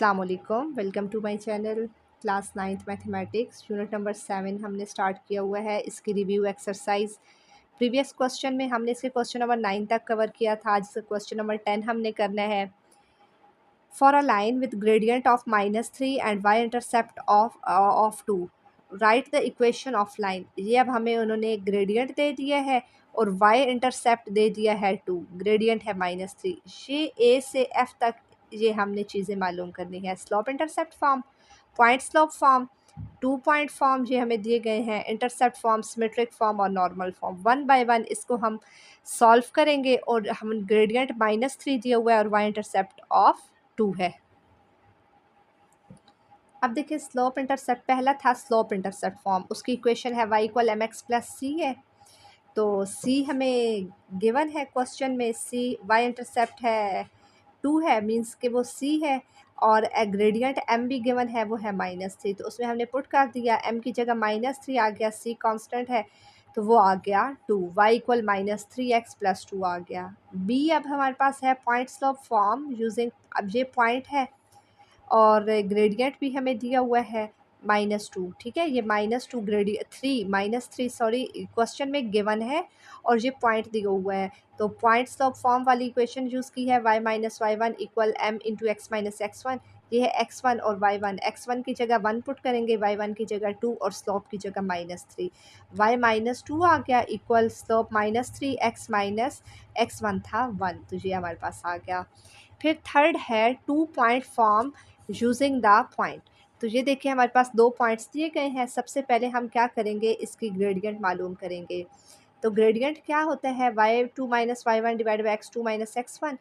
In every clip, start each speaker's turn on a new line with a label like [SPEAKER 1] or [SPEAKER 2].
[SPEAKER 1] अस्सलाम वालेकुम, welcome to my channel. Class 9th mathematics unit number 7 हमने स्टार्ट किया हुआ है। इसकी रिव्यू एक्सरसाइज प्रीवियस क्वेश्चन में हमने इसके क्वेश्चन नंबर 9 तक कवर किया था। आज से क्वेश्चन नंबर 10 हमने करना है। For a line with gradient of -3 and y intercept of 2 right the equation of line. ये अब हमें उन्होंने ग्रेडियंट दे दिया है और y इंटरसेप्ट दे दिया है 2, ग्रेडियंट है -3। ये a से f तक ये हमने चीज़ें मालूम करनी है। Slope intercept form, point slope form, 2 point form ये हमें दिए गए हैं, इंटरसेप्ट फॉर्म, सिमेट्रिक फॉर्म और normal form. One by one इसको हम सॉल्व करेंगे और हम ग्रेडियंट -3 दिया हुआ है और y इंटरसेप्ट ऑफ 2 है। अब देखिए स्लोप इंटरसेप्ट पहला था स्लोप इंटरसेप्ट फॉर्म, उसकी इक्वेशन है y = mx + c है। तो c हमें गिवन है क्वेश्चन में, c y इंटरसेप्ट है 2 है, मींस कि वो c है और ग्रेडियंट m भी गिवन है, वो है -3। तो उसमें हमने पुट कर दिया, m की जगह -3 आ गया, c कांस्टेंट है तो वो आ गया 2, y = -3x + 2 आ गया। b अब हमारे पास है पॉइंट स्लोप फॉर्म यूजिंग, अब ये पॉइंट है और ग्रेडियंट भी हमें दिया हुआ है -2, ठीक है। ये -2 -3 सॉरी क्वेश्चन में गिवन है और ये पॉइंट दिया हुआ है। तो पॉइंट स्लोप फॉर्म वाली इक्वेशन यूज़ की है, y - y1 = m × x - x1। ये है x1 और y1, x1 की जगह 1 पुट करेंगे, y1 की जगह 2 और स्लोप की जगह -3। y -2 आ गया इक्वल स्लोप -3, x - x1 था 1, तो ये हमारे पास आ गया। फिर थर्ड है 2 point form using the point. तो ये देखिए हमारे पास 2 पॉइंट्स दिए गए हैं। सबसे पहले हम क्या करेंगे, इसकी ग्रेडियंट मालूम करेंगे। तो ग्रेडियंट क्या होता है, y2 - y1 divide by x2 - x1।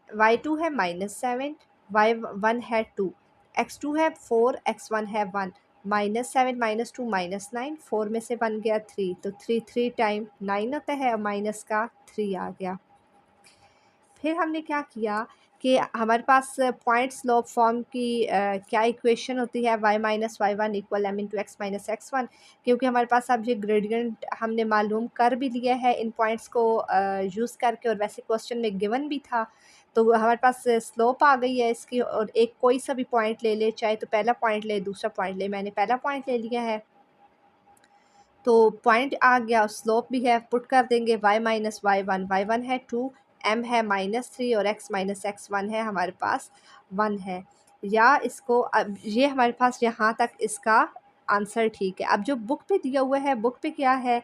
[SPEAKER 1] y2 है -7, y1 है 2, x2 है 4, x1 है 1। -7 - 2 -9, 4 में से बन गया 3, तो 3 टाइम 9 होता है और माइनस का 3 आ गया। फिर हमने क्या किया कि हमारे पास पॉइंट स्लोप फॉर्म की क्या इक्वेशन होती है, y - y1 = m × x - x1। क्योंकि हमारे पास अब ये ग्रेडियंट हमने मालूम कर भी लिया है इन पॉइंट्स को यूज़ करके, और वैसे क्वेश्चन में गिवन भी था। तो हमारे पास स्लोप आ गई है इसकी, और एक कोई सा भी पॉइंट ले ले, चाहे तो पहला पॉइंट ले, दूसरा पॉइंट ले, मैंने पहला पॉइंट ले लिया है। तो पॉइंट आ गया, स्लोप भी है, पुट कर देंगे y - y1 है 2, m है -3 और x - x1 है हमारे पास 1 है। या इसको अब ये हमारे पास यहाँ तक इसका आंसर ठीक है। अब जो बुक पे दिया हुआ है, बुक पे क्या है,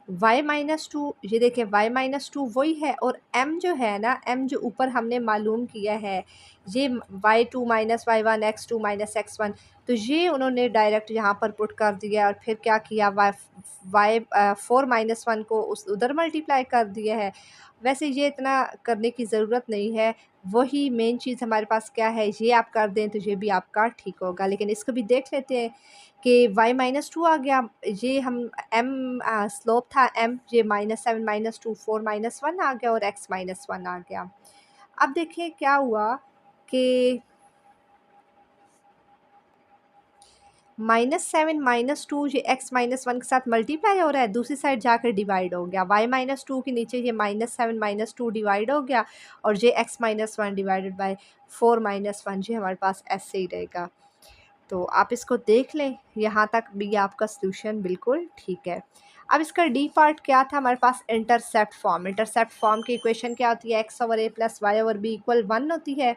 [SPEAKER 1] y -2, ये देखिए y -2 वही है, और m जो है ना, m जो ऊपर हमने मालूम किया है, ये y2 - y1 x2 - x1, तो ये उन्होंने डायरेक्ट यहाँ पर पुट कर दिया और फिर क्या किया,4 - 1 को उधर मल्टीप्लाई कर दिया है। वैसे ये इतना करने की ज़रूरत नहीं है, वही मेन चीज़ हमारे पास क्या है, ये आप कर दें तो ये भी आपका ठीक होगा। लेकिन इसको भी देख लेते हैं कि y -2 आ गया, ये हम m स्लोप था m, ये -7 - 2 4 - 1 आ गया और x - 1 आ गया। अब देखिए क्या हुआ कि -7 - 2 ये x - 1 के साथ मल्टीप्लाई हो रहा है, दूसरी साइड जाकर डिवाइड हो गया। y - 2 के नीचे ये -7 - 2 डिवाइड हो गया और ये x - 1 डिवाइडेड बाय 4 - 1, ये हमारे पास ऐसे ही रहेगा। तो आप इसको देख लें, यहाँ तक भी आपका सॉल्यूशन बिल्कुल ठीक है। अब इसका डी पार्ट क्या था हमारे पास, इंटरसेप्ट फॉर्म। इंटरसेप्ट फॉर्म की इक्वेशन क्या होती है, x/a + y/b = 1 होती है।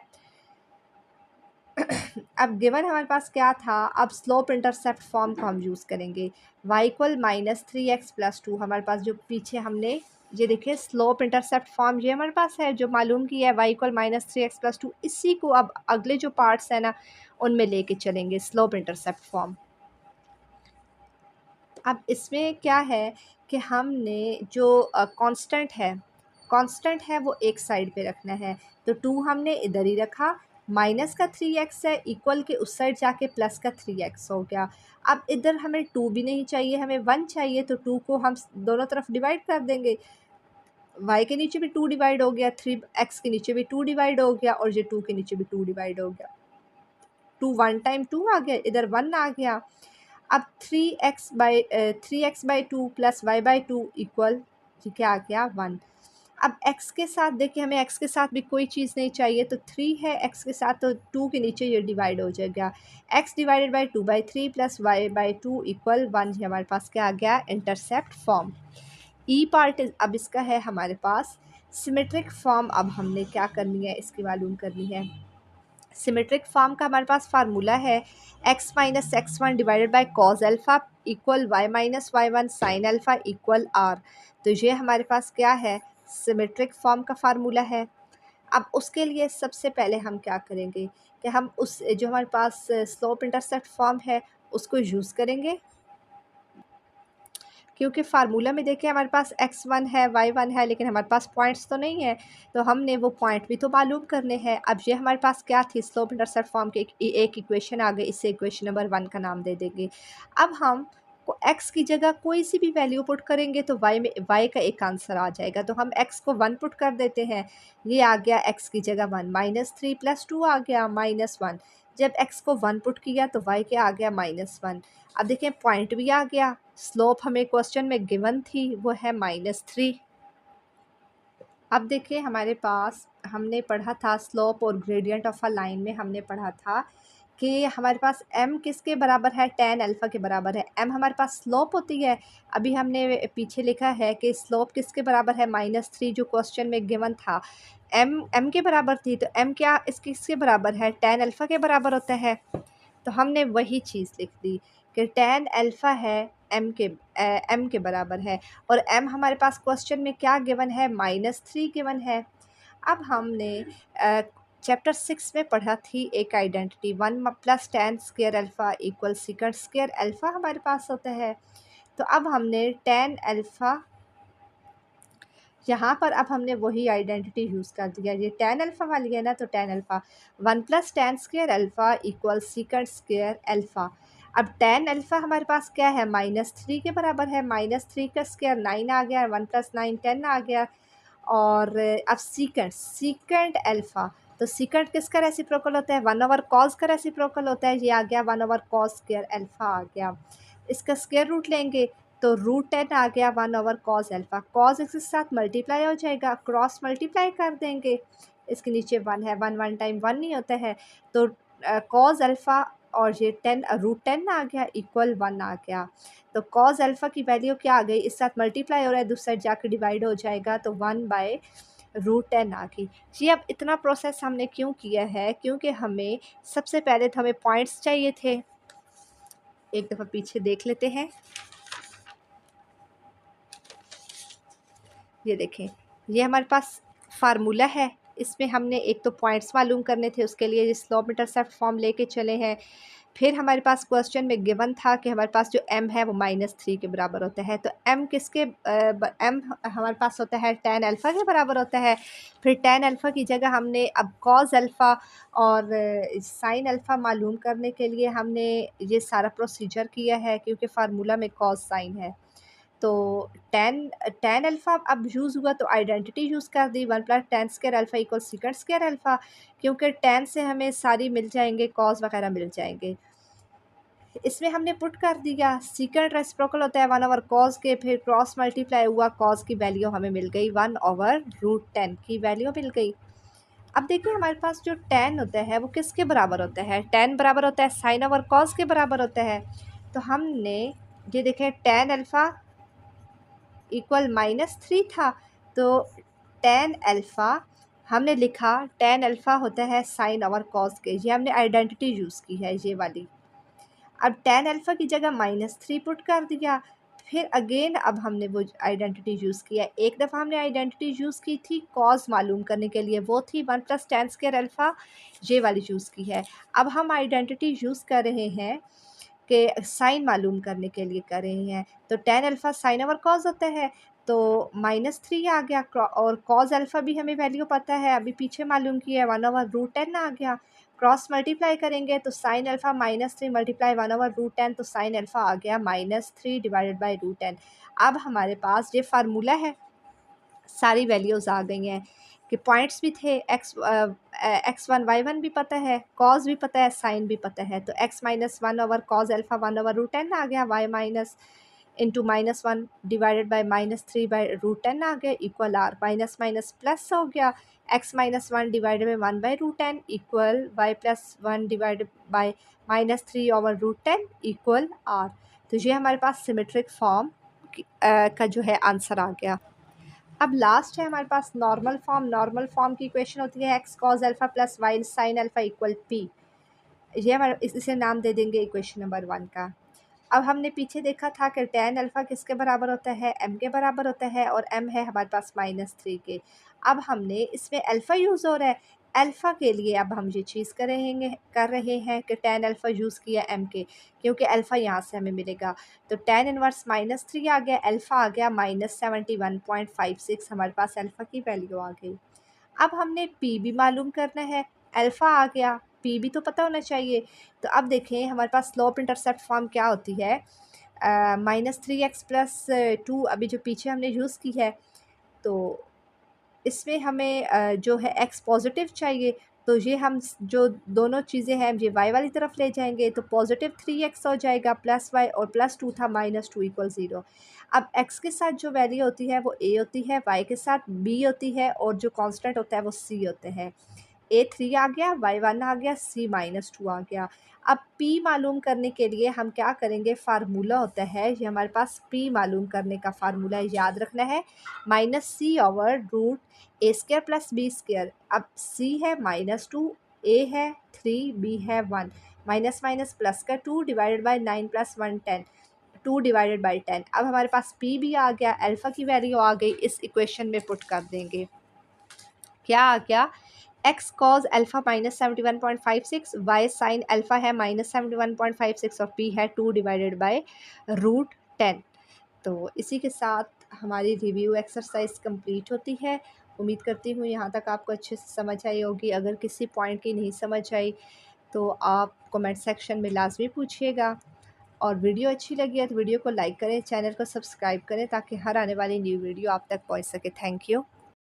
[SPEAKER 1] अब गिवन हमारे पास क्या था, अब स्लोप इंटरसेप्ट फॉर्म को हम यूज़ करेंगे। y = -3x + 2, हमारे पास जो पीछे हमने ये देखिए स्लोप इंटरसेप्ट फॉर्म ये हमारे पास है जो मालूम की है, y = -3x + 2। इसी को अब अगले जो पार्ट्स हैं ना, उनमें लेके चलेंगे स्लोप इंटरसेप्ट फॉर्म। अब इसमें क्या है कि हमने जो कांस्टेंट है वो एक साइड पे रखना है। तो 2 हमने इधर ही रखा, माइनस का 3x है, इक्वल के उस साइड जाके प्लस का 3x हो गया। अब इधर हमें 2 भी नहीं चाहिए, हमें 1 चाहिए, तो 2 को हम दोनों तरफ डिवाइड कर देंगे। y के नीचे भी 2 डिवाइड हो गया, 3x के नीचे भी 2 डिवाइड हो गया और ये 2 के नीचे भी 2 डिवाइड हो गया। 2 1 टाइम 2 आ गया, इधर 1 आ गया। अब 3x/2 + y/2 इक्वल, ये क्या आ गया 1। अब x के साथ देखिए, हमें x के साथ भी कोई चीज़ नहीं चाहिए, तो 3 है x के साथ, तो 2 के नीचे ये डिवाइड हो जाएगा। x divided by 2/3 plus y/2 equal 1, ये हमारे पास क्या आ गया, इंटरसेप्ट फॉर्म। ई पार्ट अब इसका है हमारे पास सिमेट्रिक फॉर्म। अब हमने क्या करनी है, इसकी मालूम करनी है। सिमेट्रिक फॉर्म का हमारे पास फार्मूला है x minus x1 divided by cos alpha equal y minus y1 sine alpha equal r। तो ये हमारे पास क्या है, सिमेट्रिक फॉर्म का फार्मूला है। अब उसके लिए सबसे पहले हम क्या करेंगे कि हम उस जो हमारे पास स्लोप इंटरसेप्ट फॉर्म है उसको यूज़ करेंगे, क्योंकि फार्मूला में देखिए हमारे पास x1 है y1 है, लेकिन हमारे पास पॉइंट्स तो नहीं है, तो हमने वो पॉइंट भी तो मालूम करने हैं। अब ये हमारे पास क्या थी, स्लोप इंटरसेप्ट फॉर्म की एक इक्वेशन आ गई, इससे इक्वेशन नंबर 1 का नाम दे देंगे। अब हम को x की जगह कोई सी भी वैल्यू पुट करेंगे तो y का एक आंसर आ जाएगा, तो हम x को 1 पुट कर देते हैं। ये आ गया x की जगह 1, -3 + 2 आ गया -1। जब x को 1 पुट किया तो y क्या आ गया, -1। अब देखिए पॉइंट भी आ गया, स्लोप हमें क्वेश्चन में गिवन थी वो है -3। अब देखिए हमारे पास हमने पढ़ा था स्लोप और ग्रेडियंट ऑफ अ लाइन में हमने पढ़ा था कि हमारे पास m किसके बराबर है, tan अल्फ़ा के बराबर है। m हमारे पास स्लोप होती है। अभी हमने पीछे लिखा है कि स्लोप किसके बराबर है, -3, जो क्वेश्चन में गिवन था m के बराबर थी, तो m क्या इस किसके बराबर है, tan अल्फ़ा के बराबर होता है। तो हमने वही चीज़ लिख दी कि tan अल्फ़ा है m के बराबर है, और m हमारे पास क्वेश्चन में क्या गिवन है, -3 गिवन है। अब हमने चैप्टर 6 में पढ़ा थी एक identity, 1 + tan square alpha equal second square alpha हमारे पास होता है। तो अब हमने tan अल्फ़ा, यहाँ पर अब हमने वही आइडेंटिटी यूज़ कर दिया। ये tan अल्फ़ा वाली है ना, तो tan alpha 1 + tan square alpha equal second square alpha. अब tan अल्फ़ा हमारे पास क्या है, -3 के बराबर है। -3 का स्क्वायर 9 आ गया, 1 + 9 10 आ गया। और अब सीकेंड अल्फ़ा, तो सीकेंड किसका रेसिप्रोकल होता है, 1/cos का रेसिप्रोकल होता है। ये आ गया 1/cos स्क्वायर अल्फ़ा आ गया। इसका स्क्वायर रूट लेंगे तो √10 आ गया 1/cos अल्फ़ा। कॉस इसके साथ मल्टीप्लाई हो जाएगा, क्रॉस मल्टीप्लाई कर देंगे। इसके नीचे 1 है, 1 टाइम 1 नहीं होता है, तो कॉस अल्फ़ा और ये √10 आ गया इक्वल 1 आ गया। तो कॉस अल्फ़ा की वैल्यू क्या आ गई, इस साथ मल्टीप्लाई हो रहा है, दूसरी साइड जाकर डिवाइड हो जाएगा, तो 1/√10 आ गई जी। अब इतना प्रोसेस हमने क्यों किया है, क्योंकि हमें सबसे पहले तो हमें पॉइंट्स चाहिए थे। एक दफ़ा पीछे देख लेते हैं। ये देखें, ये हमारे पास फार्मूला है, इसमें हमने एक तो पॉइंट्स मालूम करने थे, उसके लिए ये स्लोप इंटरसेप्ट फॉर्म लेके चले हैं। फिर हमारे पास क्वेश्चन में गिवन था कि हमारे पास जो m है वो -3 के बराबर होता है, तो m किसके m हमारे पास होता है tan अल्फ़ा के बराबर होता है। फिर tan अल्फ़ा की जगह हमने अब cos अल्फ़ा और sin अल्फ़ा मालूम करने के लिए हमने ये सारा प्रोसीजर किया है, क्योंकि फार्मूला में cos sin है। तो tan अल्फ़ा अब यूज़ हुआ तो आइडेंटिटी यूज़ कर दी, 1 + tan square alpha equal second square alpha, क्योंकि tan से हमें सारी मिल जाएंगे, cos वगैरह मिल जाएंगे। इसमें हमने पुट कर दिया, सेकंड रेसिप्रोकल होता है 1/cos के, फिर क्रॉस मल्टीप्लाई हुआ, cos की वैल्यू हमें मिल गई 1/√10 की वैल्यू मिल गई। अब देखिए हमारे पास जो tan होता है वो किसके बराबर होता है, tan बराबर होता है sin/cos के बराबर होता है। तो हमने ये देखें tan अल्फ़ा इक्वल -3 था, तो tan अल्फ़ा हमने लिखा, tan अल्फ़ा होता है sin/cos के, ये हमने आइडेंटिटी यूज़ की है ये वाली। अब tan अल्फ़ा की जगह -3 पुट कर दिया, फिर अगेन अब हमने वो आइडेंटिटी यूज़ किया। एक दफ़ा हमने आइडेंटिटी यूज़ की थी कॉस मालूम करने के लिए, वो थी 1 + tan स्क्वायर अल्फ़ा, ये वाली यूज़ की है। अब हम आइडेंटिटी यूज़ कर रहे हैं कि साइन मालूम करने के लिए कर रहे हैं, तो tan अल्फ़ा sin/cos होता है, तो -3 आ गया, और cos अल्फ़ा भी हमें वैल्यू पता है, अभी पीछे मालूम किया है, 1/√10 आ गया। क्रॉस मल्टीप्लाई करेंगे तो sin अल्फ़ा -3 मल्टीप्लाई 1/√10, तो sin अल्फ़ा आ गया -3 डिवाइडेड बाई √10। अब हमारे पास ये फार्मूला है, सारी वैल्यूज़ आ गई हैं कि पॉइंट्स भी थे, x1 y1 भी पता है, cos भी पता है, sin भी पता है, तो x - 1/cos अल्फ़ा 1/√10 आ गया, y - into -1 divided by -3 by √10 आ गया equal r, minus minus plus हो गया, x-1 divided by 1 by √10 equal y+1 divided by -3 over √10 equal r. तो ये हमारे पास सिमेट्रिक फॉर्म का जो है आंसर आ गया। अब लास्ट है हमारे पास नॉर्मल फॉर्म। नॉर्मल फॉर्म की इक्वेशन होती है x cos alpha plus y sin alpha equal p। ये हमारा इसे नाम दे देंगे इक्वेशन नंबर 1 का। अब हमने पीछे देखा था कि tan अल्फ़ा किसके बराबर होता है, m के बराबर होता है, और m है हमारे पास -3 के। अब हमने इसमें अल्फ़ा यूज़ हो रहा है, अल्फ़ा के लिए अब हम ये चीज़ कर रहे हैं कि tan अल्फ़ा यूज़ किया m के, क्योंकि अल्फ़ा यहाँ से हमें मिलेगा। तो tan इनवर्स -3 आ गया, अल्फ़ा आ गया -71.56, हमारे पास अल्फ़ा की वैल्यू आ गई। अब हमने पी भी मालूम करना है, अल्फ़ा आ गया, पी भी तो पता होना चाहिए। तो अब देखें हमारे पास स्लोप इंटरसेप्ट फॉर्म क्या होती है, -3x प्लस 2 अभी जो पीछे हमने यूज़ की है, तो इसमें हमें जो है x पॉजिटिव चाहिए। तो ये हम जो दोनों चीज़ें हैं ये y वाली तरफ ले जाएंगे, तो पॉजिटिव 3x हो जाएगा प्लस y, और प्लस 2 था -2 इक्वल 0। अब x के साथ जो वैल्यू होती है वो a होती है, y के साथ b होती है, और जो कांस्टेंट होता है वो c होते हैं। a 3 आ गया, y 1 आ गया, c -2 आ गया। अब p मालूम करने के लिए हम क्या करेंगे, फार्मूला होता है ये हमारे पास, p मालूम करने का फार्मूला याद रखना है, -c over √a² plus b²। अब c है -2, a है 3, b है 1, माइनस माइनस प्लस का 2 डिवाइडेड बाई 9 + 1 10, 2 डिवाइडेड बाई 10। अब हमारे पास p भी आ गया, अल्फ़ा की वैल्यू आ गई, इस इक्वेशन में पुट कर देंगे। क्या आ गया, x cos alpha -71.56, y sin alpha है -71.56, और p है 2 डिवाइडेड बाई √10। तो इसी के साथ हमारी रिव्यू एक्सरसाइज कंप्लीट होती है। उम्मीद करती हूँ यहाँ तक आपको अच्छे से समझ आई होगी। अगर किसी पॉइंट की नहीं समझ आई तो आप कमेंट सेक्शन में लाजमी पूछिएगा, और वीडियो अच्छी लगी है तो वीडियो को लाइक करें, चैनल को सब्सक्राइब करें ताकि हर आने वाली न्यू वीडियो आप तक पहुँच सके। Thank you.